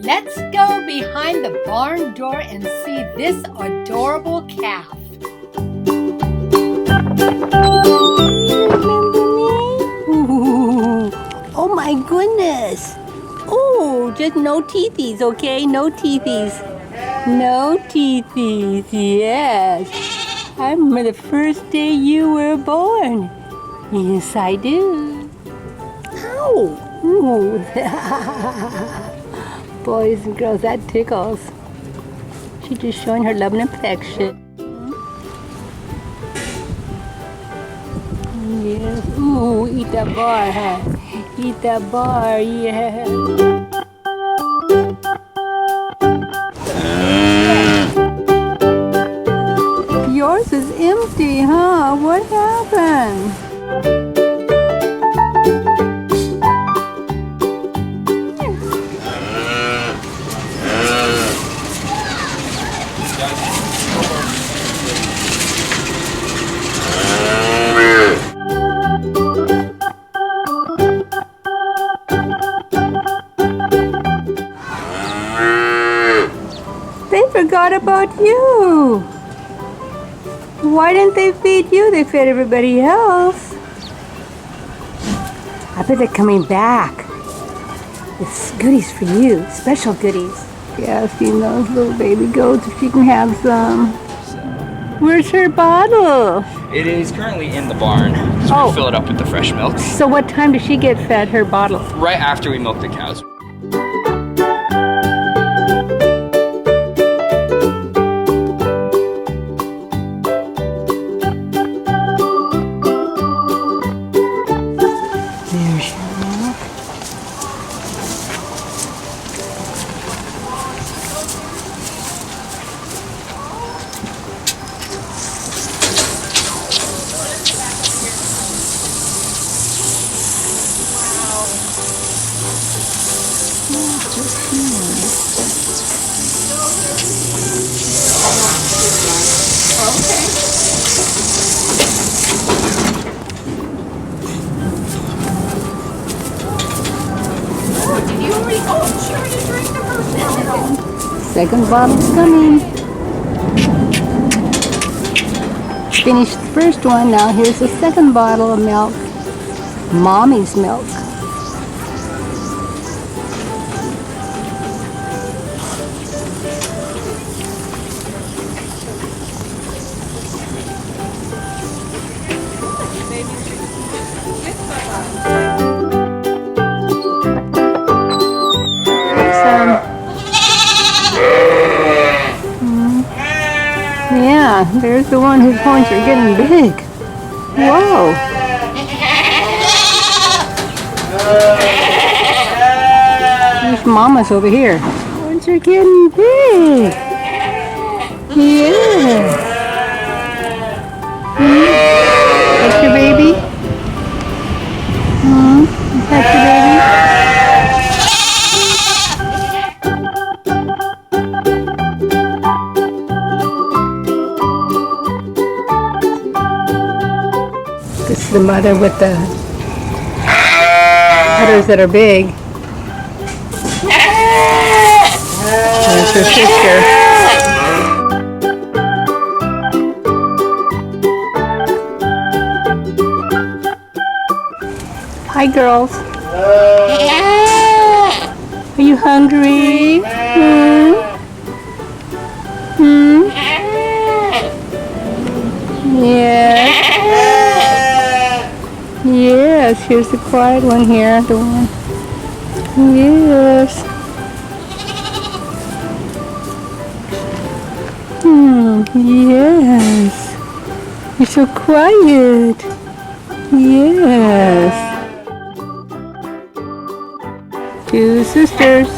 Let's go behind the barn door and see this adorable calf. Ooh, oh my goodness. Oh, just no teethies, okay? No teethies. No teethies, yes. I remember the first day you were born. Yes, I do. Ow! Ooh. Boys and girls, that tickles. She's just showing her love and affection. Yes. Ooh, eat that bar, huh? Eat that bar, yeah. Yours is empty, huh? What happened? They forgot about you. Why didn't they feed you? They fed everybody else. I bet they're coming back. It's goodies for you, special goodies. Yeah, feeding those little baby goats if she can have some. Where's her bottle? It is currently in the barn. So we fill it up with the fresh milk. So what time does she get fed her bottle? Right after we milk the cows. There's your milk. Second bottle's coming. Finished the first one, now here's the second bottle of milk. Mommy's milk. Yeah, there's the one whose horns are getting big. Whoa. There's Mama's over here. Horns are getting big. Yeah. That's your baby? Is that your baby? This is the mother with the udders that are big. There's her sister. Hi, girls. Are you hungry? Yeah. Yes, here's the quiet one here, the one. Yes. Yes. You're so quiet. Yes. Two sisters.